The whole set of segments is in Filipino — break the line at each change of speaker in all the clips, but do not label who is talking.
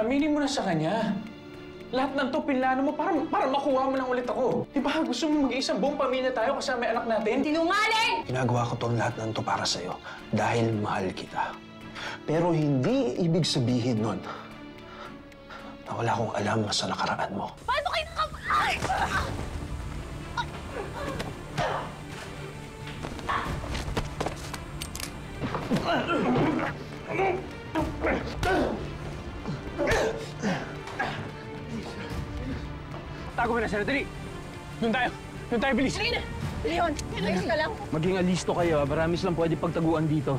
aminin mo na sa kanya. Lahat ng to pinlano mo para makuha mo lang ulit ako. Di ba gusto mo mag-iisang buong pamilya tayo kasama yung anak natin?
Sinungaling!
Ginagawa ko tong lahat ng to para sa'yo dahil mahal kita. Pero hindi ibig sabihin nun na wala akong alam sa nakaraan mo.
Paano kayo Ay!
Tago mo na, Sarah. Dali! Doon tayo! Doon tayo, bilis!
Sige na! Leon, ayos ka lang.
Maging alisto kayo, Maramis lang pwede pagtaguan dito.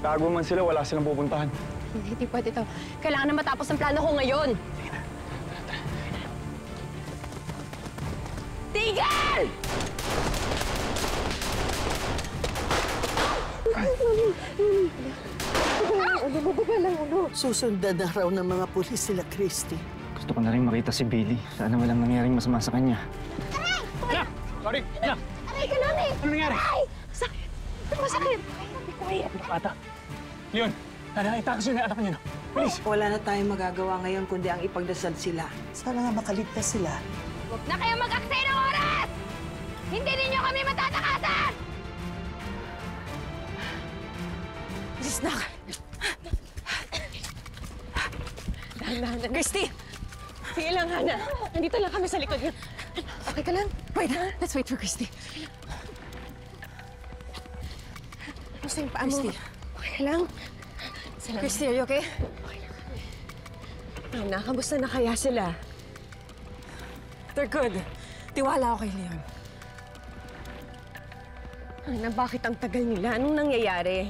Tago man sila, wala silang pupuntahan.
Hindi pwede to. Kailangan na matapos ang plano ko ngayon. Tigil!
Susundan na raw ng mga pulis sila, Christy.
Gusto ko na rin makita si Bailey. Sana walang nangyaring masama sa kanya.
Anak! Sorry! Anak!
Aray ka lang eh!
Ano nangyari?
Ay! Sakit! Masakit! Be quiet!
Bata! Leon! Ana, itakas yun na anak niyo, no? Bilis!
Wala na tayong magagawa ngayon kundi ang ipagdasal sila. Sana nga makaligtas sila.
Huwag na kayo mag-aksay ng oras! Hindi ninyo kami matatakasan! Please, Nak! Dahan-dahan. Christy! Sige lang, Hana. Nandito lang kami sa likod niyo. Okay ka lang? Wait, let's wait for Christy. Gusto yung paa mo? Christy. Okay ka lang? Salamat. Christy, are you okay? Okay lang. Hana, kamusta na kaya sila? They're good. Tiwala ako kay Leon. Hana, bakit ang tagal nila? Anong nangyayari?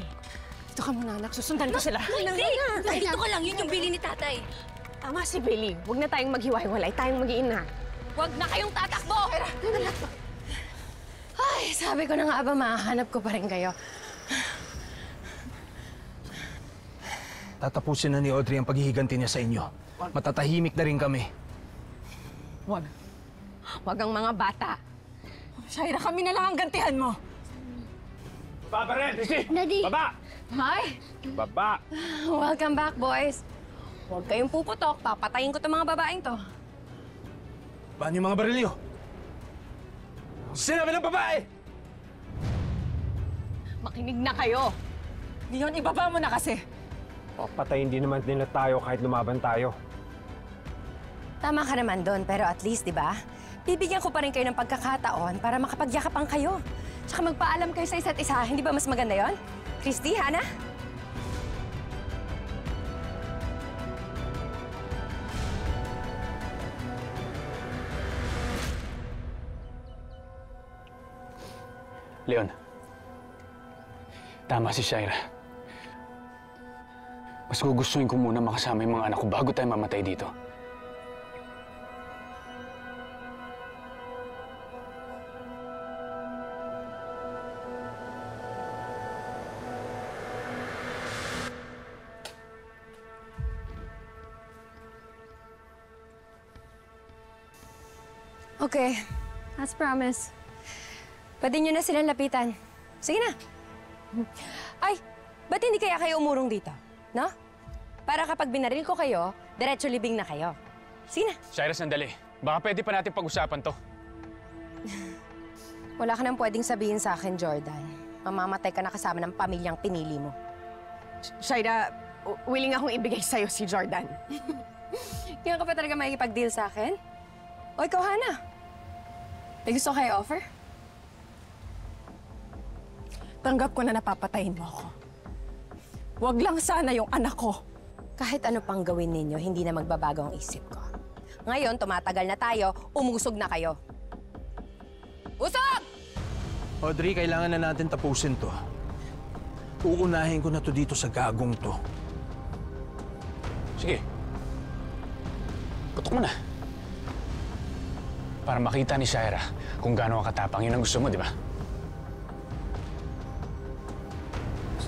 Dito ka muna, anak. Susundan ko sila.
Hindi! Dito ka lang. Yun yung bili ni tatay.
Tama si Billy. Huwag na tayong maghiwa-hiwalay. Tayong mag-iina.
Huwag na kayong tatakbo!
Ay, sabi ko na nga ba, mahanap ko pa rin kayo.
Tatapusin na ni Audrey ang paghihiganti niya sa inyo. Matatahimik na rin kami.
Huwag. Huwag ang mga bata. Shaira, kami na lang ang gantihan mo.
Baba rin! Christy!
Daddy!
Baba!
Hi!
Baba!
Welcome back, boys. Huwag kayong puputok. Papatayin ko itong mga babaeng to.
Paano yung mga barilyo? Sinabi ng babae!
Makinig na kayo. Leon, ibaba mo na kasi.
Patayin din naman nila tayo kahit lumaban tayo.
Tama ka naman doon, pero at least, di ba? Bibigyan ko pa rin kayo ng pagkakataon para makapagyakapan kayo. Tsaka magpaalam kayo sa isa't isa. Hindi ba mas maganda yon? Christy, Hana?
Leon, tama si Shaira. Mas gugustuhin ko muna makasama yung mga anak ko bago tayo mamatay dito.
Okay, as promised. Pwede nyo na silang lapitan. Sige na. Ay, ba't hindi kaya kayo umurong dito? No? Para kapag binaril ko kayo, diretso libing na kayo. Sige na.
Shaira, sandali. Baka pwede pa natin pag-usapan to.
Wala ka nang pwedeng sabihin sa akin, Jordan. Mamamatay ka na kasama ng pamilyang pinili mo. Shaira, willing akong ibigay sa'yo si Jordan. Kaya ka pa talaga makikipag-deal sa akin? O ikaw, Hana? May gusto kayo offer? Tanggap ko na napapatayin mo ako. Huwag lang sana yung anak ko. Kahit ano pang gawin ninyo, hindi na magbabago ang isip ko. Ngayon, tumatagal na tayo, umusog na kayo. Usog!
Audrey, kailangan na natin tapusin to. Uunahin ko na to dito sa gagong to.
Sige. Putok mo na. Para makita ni Shaira kung gaano ang katapang. Yun ang gusto mo, di ba?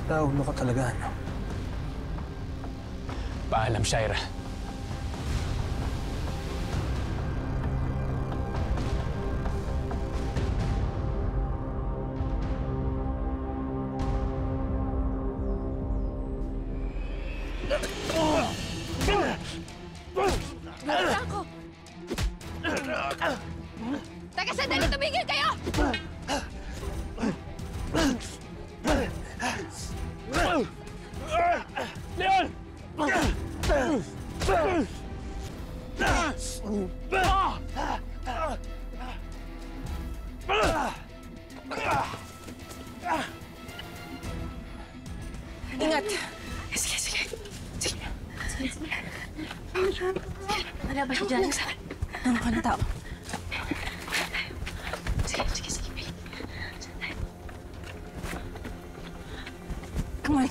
Ulo ka talaga, ano?
Paalam, Shaira.
Teka, sandali! Tumigil kayo!
Leon!
Ingat! Sige, sige. Sige. Wala ba siya dyan? Ano ka na tao? Sige, sige, sige. Come on.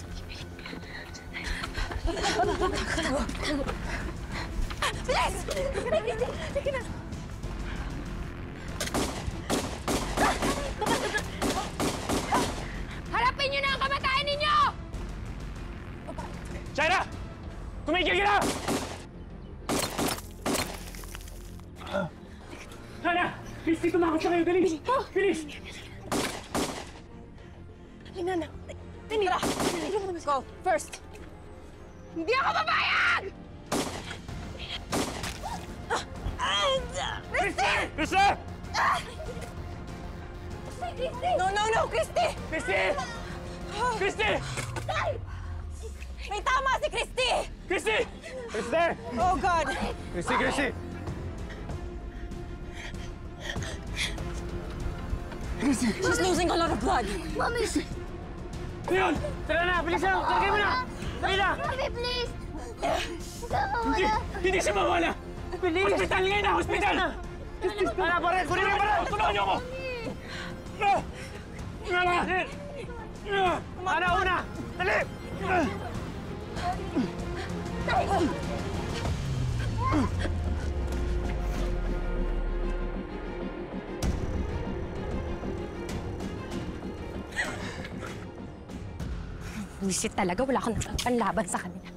Bilis! Sige na.
Harapin niyo na ang kamatayan ninyo!
Shaira! Tumigil ka na! Shaira! Please, dito makakot siya kayo. Dali! Bilis!
Halina na. Tara! Go, first.
Hindi ako papayag!
Christy! Christy!
No, Christy!
Christy! Christy!
May tama si Christy!
Christy! Christy!
Oh, God!
Christy! Christy!
She's losing a lot of blood.
Mami!
Leon! Tara na! Bilis na! Talagay mo na! Dali na!
Mami, please!
Hindi! Hindi siya mawala! Hospital ngayon na! Hospital! Ana, pare! Kunin mo yung pare! Tulungan niyo ako! Ana, una! Dali!
Wisit talaga, wala akong panlaban sa kanila.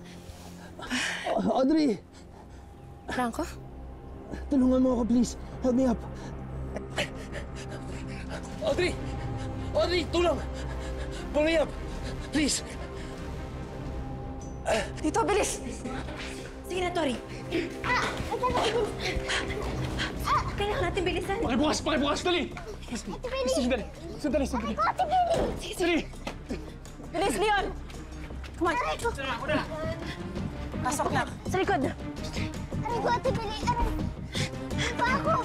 Audrey!
Franco?
Tulungan mo ako, please. Help me up.
Audrey! Audrey, tulong! Pull me up! Please!
Dito, bilis! Sige na, Tori. Kailangan natin bilisan.
Pakibukas! Pakibukas! Dali! Sandali! Sandali! Sandali! Dali!
Bilis, Leon! Come on. Pasok na. Sa likod.
Aray ko, Ate Bili! Aray! Pa ako!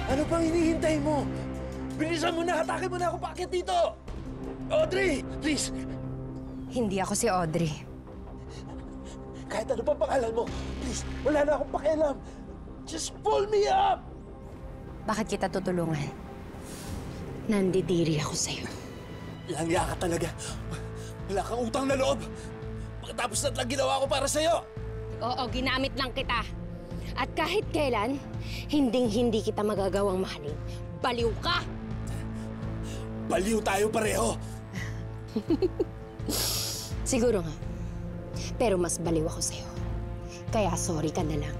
Ano pang hinihintay mo? Bilisan mo na! Hatake mo na ako! Bakit dito? Audrey! Please!
Hindi ako si Audrey.
Kahit ano pa pangalan mo, please! Wala na akong pakialam! Just pull me up!
Bakit kita tutulungan? Nandidiri ako sa'yo.
Langya ka talaga. Wala kang utang na loob. Pagkatapos na lang ginawa ko para sa'yo.
Oo, ginamit lang kita. At kahit kailan, hinding-hindi kita magagawang mahalin. Baliw ka!
Baliw tayo pareho.
Siguro nga. Pero mas baliw ako sa'yo. Kaya sorry ka na lang.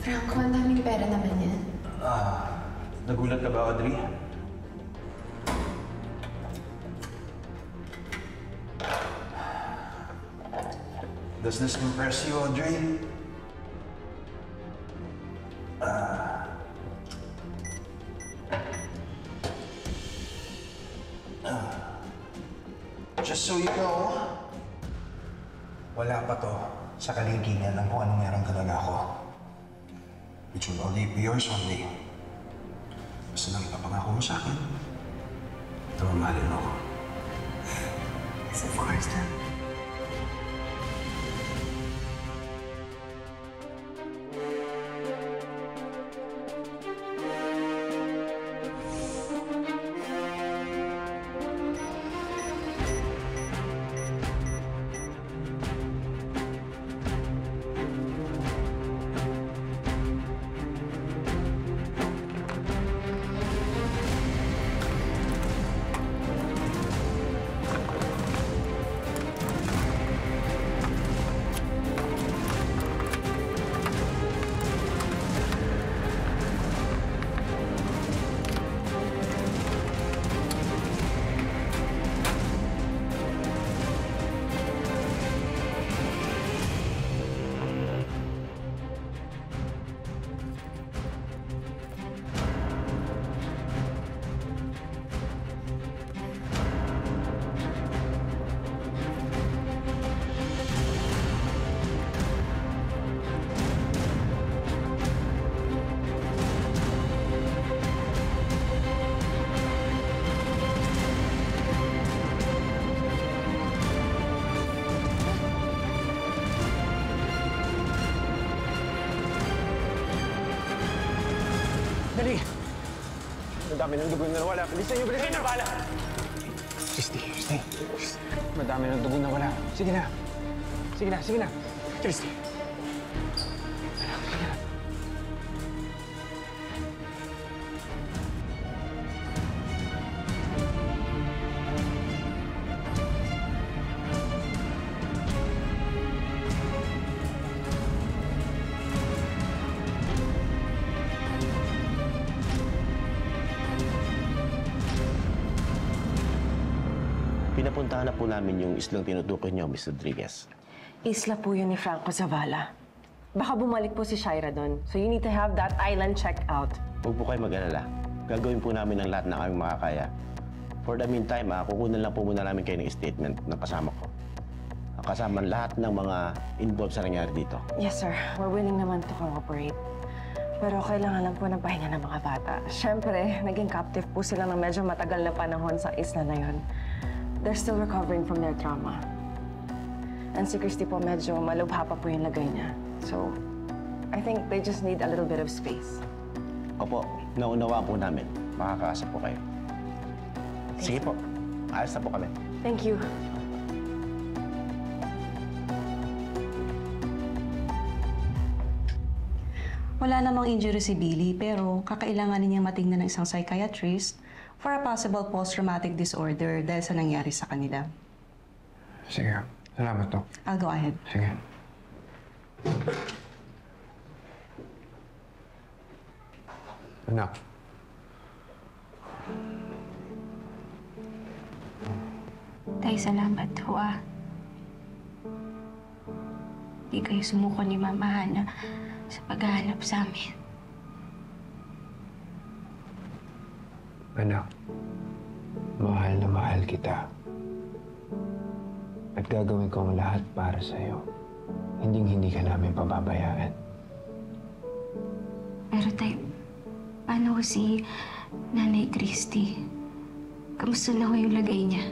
Franco, ang daming pera naman yan.
Nagulat ka ba, Audrey? Does this impress you, Audrey? Just so you know, wala pa to sa kaligingan ng kung anong meron talaga ako. Which will only be yours one day. Basta lang ipapangako mo sa akin mahalin mo ako.
Yes, of course, Dad.
Dali! Madami ng dugo na nawala. Bilisan niyo, bilisan niyo! Bala!
Christy.
Madami ng dugo na wala. Sige na. Sige na. Christy. Sige na.
Pinapuntahan na po namin yung islang tinutukoy niyo, Mr. Rodriguez.
Isla po yun ni Franco Zavala. Baka bumalik po si Shaira doon. So you need to have that island checked out.
Huwag po kayo mag-alala. Gagawin po namin ang lahat ng aming makakaya. For the meantime, kukunan lang po muna namin kayo ng statement ng kasama ko. Kasama lahat ng mga involved sa nangyari dito.
Yes, sir. We're willing naman to cooperate. Pero kailangan lang po ng pahinga ng mga bata. Siyempre, naging captive po sila ng medyo matagal na panahon sa isla na yon. They're still recovering from their trauma. And si Christy po medyo malubha pa po yung lagay niya. So, I think they just need a little bit of space.
Opo, naunawaan po namin. Makakaasa po kayo. Sige po. Ayos na po kami.
Thank you.
Wala namang injury si Billy, pero kakailanganin niyang matingnan ng isang psychiatrist for a possible post-traumatic disorder dahil sa nangyari sa kanila.
Sige. Salamat, Dok.
I'll go ahead.
Sige. Anak.
Tay, salamat ho Di kayo sumuko ni Mama Hana sa paghahanap sa amin.
Anak, mahal na mahal kita. At gagawin ko ang lahat para sa'yo. Hindi ka namin pababayaan.
Pero tay, paano si Nanay Christy? Kamusta na ho yung lagay niya?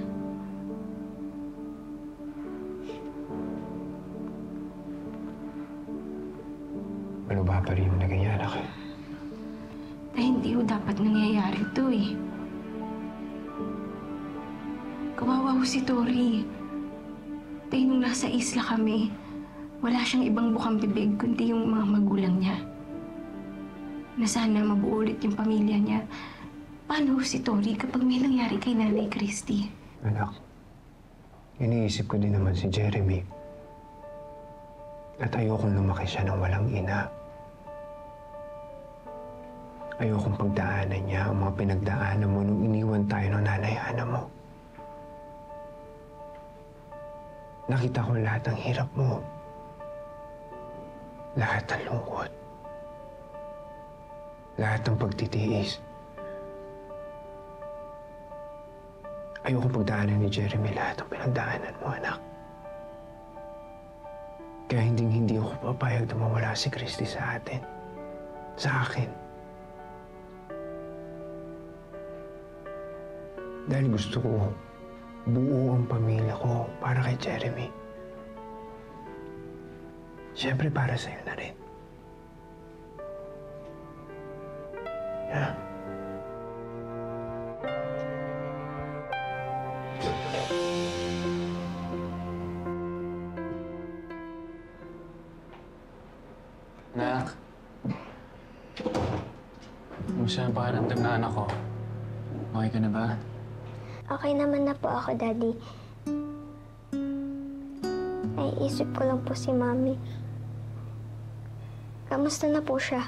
Malubha pa rin yung lagay niya, anak.
Tay, hindi ho dapat nangyayari ito eh. Kawawa ho si Tori. Tay, nung nasa isla kami, wala siyang ibang bukang bibig kundi yung mga magulang niya. Na sana mabuo ulit yung pamilya niya. Paano si Tori kapag may nangyari kay Nanay Christy?
Anak, iniisip ko din naman si Jeremy. At ayokong lumaki siya ng walang ina. Ayokong pagdaanan niya ang mga pinagdaanan mo nung iniwan tayo ng nanay-ana mo. Nakita ko lahat ng hirap mo. Lahat ng lungkot. Lahat ng pagtitiis. Ayokong pagdaanan ni Jeremy lahat ng pinagdaanan mo, anak. Kaya hindi ako papayag na mawala si Christy sa atin. Sa akin. Dahil gusto ko buo ang pamilya ko para kay Jeremy. Siyempre para sa'yo na rin. Yeah.
Anak. Kumusta ang pakiramdam na anak ko? Okay ka na ba?
Okay naman na po ako, Daddy. Naiisip ko lang po si Mami. Kamusta na po siya?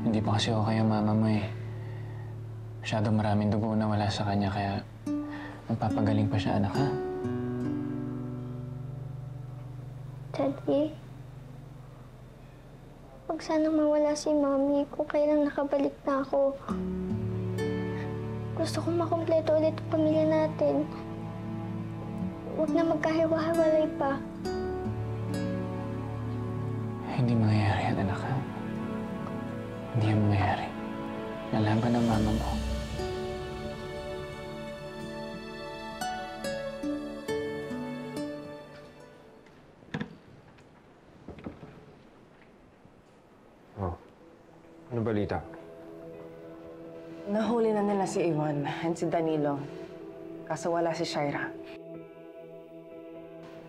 Hindi pa kasi okay ang mama mo eh. Masyadong maraming dugo na wala sa kanya kaya magpapagaling pa siya, anak, ha?
Daddy, huwag sanang mawala si Mami kung kailan nakabalik na ako. Gusto kong makumpleto ulit ang pamilya natin. Huwag na magkahiwa-hiwalay pa.
Hindi mangyayari yan, anak, ha? Hindi yan mangyayari. Lalaban ang mama mo.
Oh, ano balita?
Nahuli na nila si Ivan and si Danilo. Kaso wala si Shaira.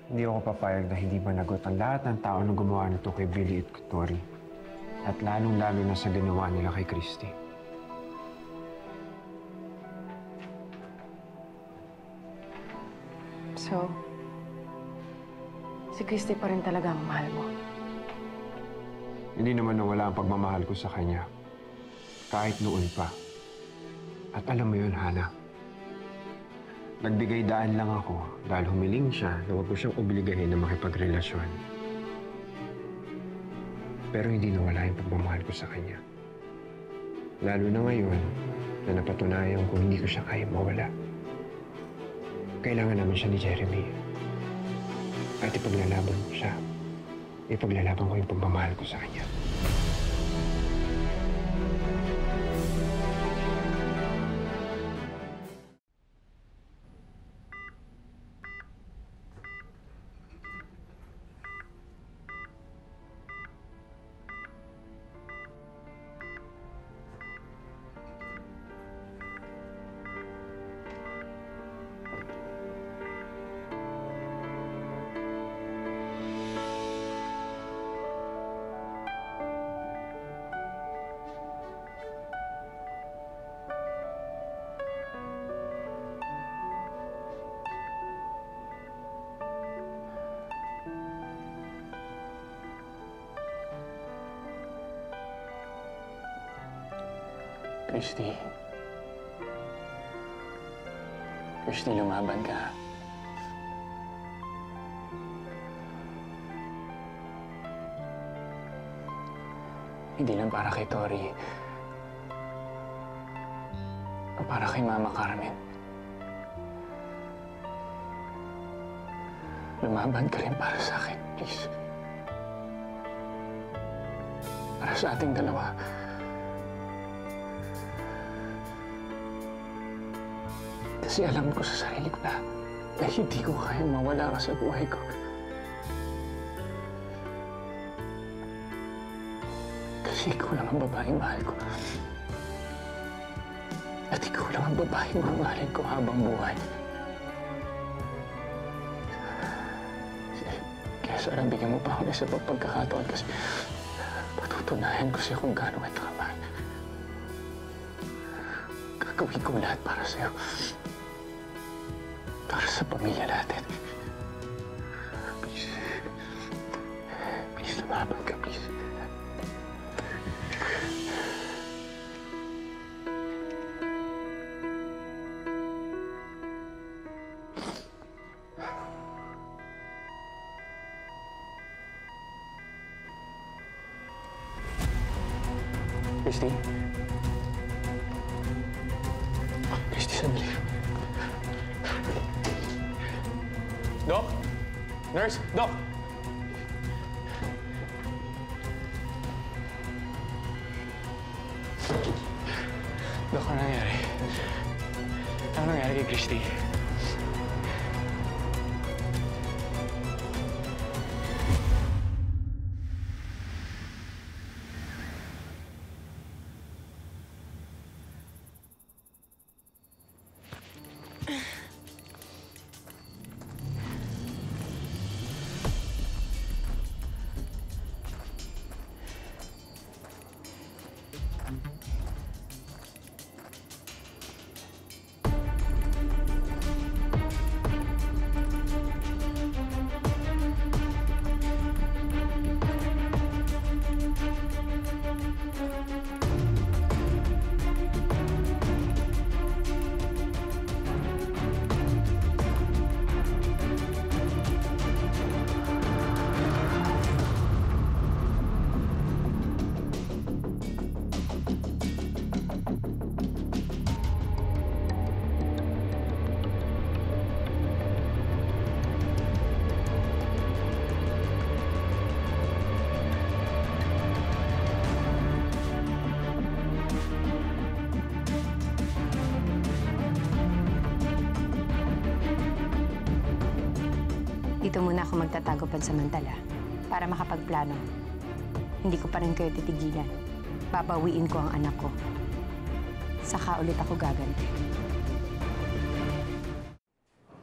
Hindi ako papayag na hindi managot ang lahat ng tao na gumawa nito kay Billy at Tori. At lalong-lalo na sa ginawa nila kay Christy.
So, si Christy pa rin talaga ang mahal mo.
Hindi naman nawala ang pagmamahal ko sa kanya. Kahit noon pa. At alam mo yun, Hana. Nagbigay daan lang ako dahil humiling siya na huwag ko siyang obligahin na makipagrelasyon. Pero hindi nawala yung pagmamahal ko sa kanya. Lalo na ngayon na napatunayan ko hindi ko siya kaya mawala. Kailangan namin siya ni Jeremy. At ipaglalaban ko siya. Ipaglalaban ko yung pagmamahal ko sa kanya.
Christy. Christy, lumaban ka. Hindi lang para kay Tori. Para kay Mama Carmen. Lumaban ka rin para sa akin, please. Para sa ating dalawa. Kasi alam ko sa sarili ko na hindi ko kayang mawala ka sa buhay ko. Kasi ikaw lang ang babaeng mahal ko. At ikaw lang ang babaeng mamahalin ko habang buhay. Kaya sana bigyan mo pa ako ng isa pang pagkakataon kasi patutunayan ko siya kung gaano kita kamahal. Gagawin ko lahat para sa'yo. Para sa pamilya natin. Please. Please, lumaban ka, please. Christy? Christy, sandali. Doc? Nurse? Doc? Dok, ano nangyari? Ano nangyari kay Christy?
Dito muna ako magtatago pansamantala para makapagplano. Hindi ko pa rin kayo titigilan. Babawiin ko ang anak ko. Saka ulit ako gaganti.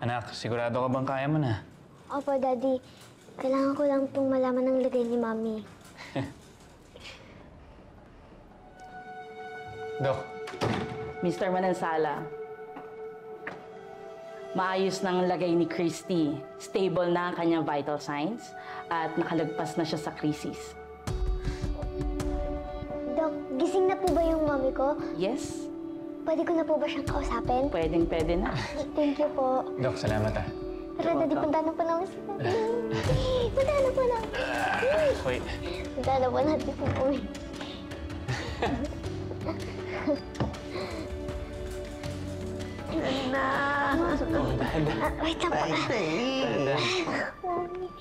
Anak, sigurado ka bang kaya mo na?
Opo, Daddy. Kailangan ko lang pong malaman ang lagay ni Mami.
Dok.
Mr. Manansala, maayos na ang lagay ni Christy. Stable na ang kanyang vital signs at nakalagpas na siya sa krisis.
Dok, gising na po ba yung Mami ko?
Yes.
Pwede ko na po ba siyang kausapin?
Pwede na.
Thank you po.
Dok, salamat ah.
Tara, Daddy, punta na po namin si Daddy. Punta na po namin.
Wait.
Punta na po natin po po. Wait lang po. Mami.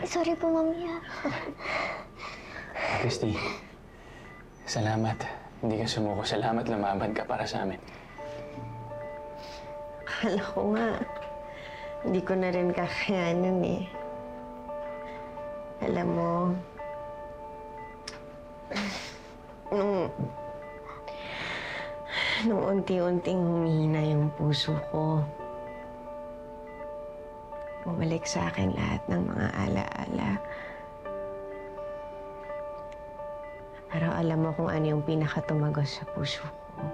Sorry po, Mami.
Christy, salamat. Hindi ka sumuko. Salamat, lumaban ka para sa amin.
Akala ko nga, hindi ko na rin kakayanin eh. Alam mo, nung unti-unting humihina yung puso ko, bumalik sa akin lahat ng mga ala-ala. Pero alam mo kung ano yung pinakatumagos sa puso ko.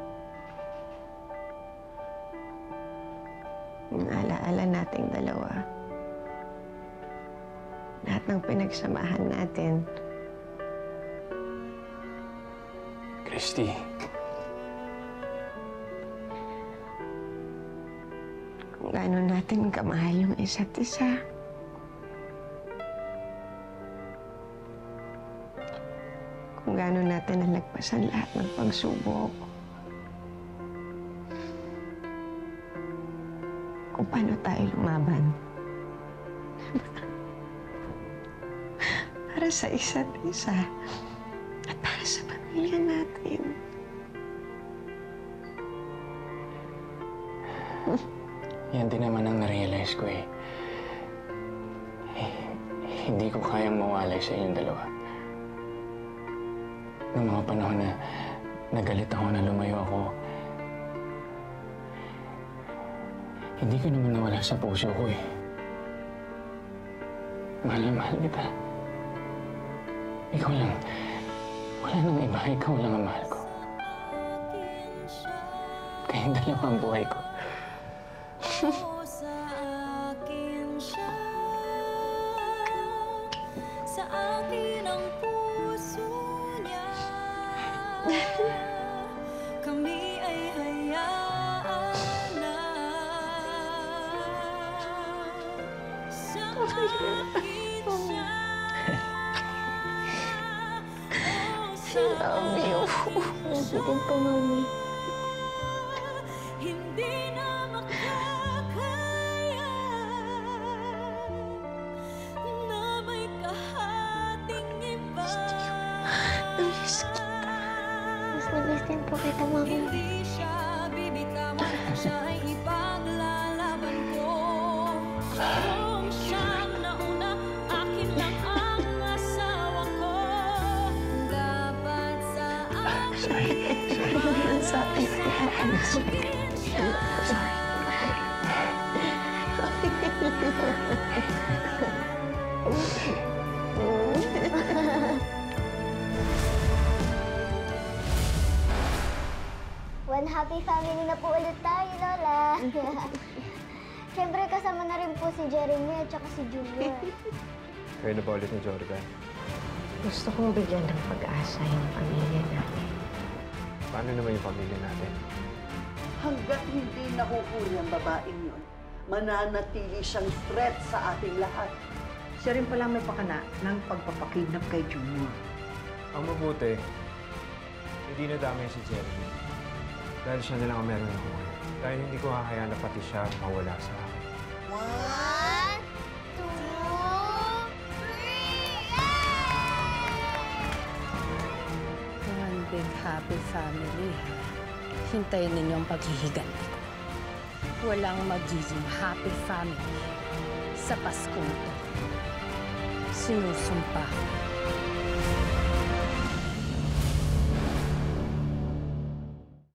Yung ala-ala nating dalawa. Lahat ng pinagsamahan natin.
Christy.
Kung gaano natin kamahal yung isa't isa. Kung gaano natin nalagpasan lahat ng pagsubok. Kung paano tayo lumaban. Para sa isa't isa. At para sa pamilya natin.
Yan din naman ang narealize ko eh. Hindi ko kayang mawalay sa inyong dalawa. Noong mga panahon na nagalit ako na lumayo ako, hindi ko naman nawala sa puso ko eh. Mahal na mahal kita. Ikaw lang. Wala nang iba. Ikaw lang ang mahal ko. Kayong dalawa ang buhay ko.
Kami ay hayaan na sa akin siya.
I love you. Love you din po, Mami.
Hindi na makakaya na may kahating iba.
Mas na-miss din po kita, Mami.
One happy family na po ulit tayo, Lola. Siyempre, kasama na rin po si Jeremy at saka si Junior.
Kayo na ba ulit ni Jordan?
Gusto kong bigyan ng pag-asa yung pamilya natin.
Paano naman yung pamilya natin?
Hanggat hindi nahuhuli ang babaeng yun, mananatili siyang threat sa ating lahat.
Siya rin pala may pakana ng pagpapakidnap kay Junior.
Ang mabuti, hindi nadamay si Jeremy. Dahil siya na lang ang meron ako ngayon. Dahil hindi ko hahayaan na pati siya mawala sa akin.
1, 2, 3,
One big happy family, ha? Hintayin ninyo ang paghihiganti ko. Walang magiging happy family sa Paskong to. Sinusumpa ko.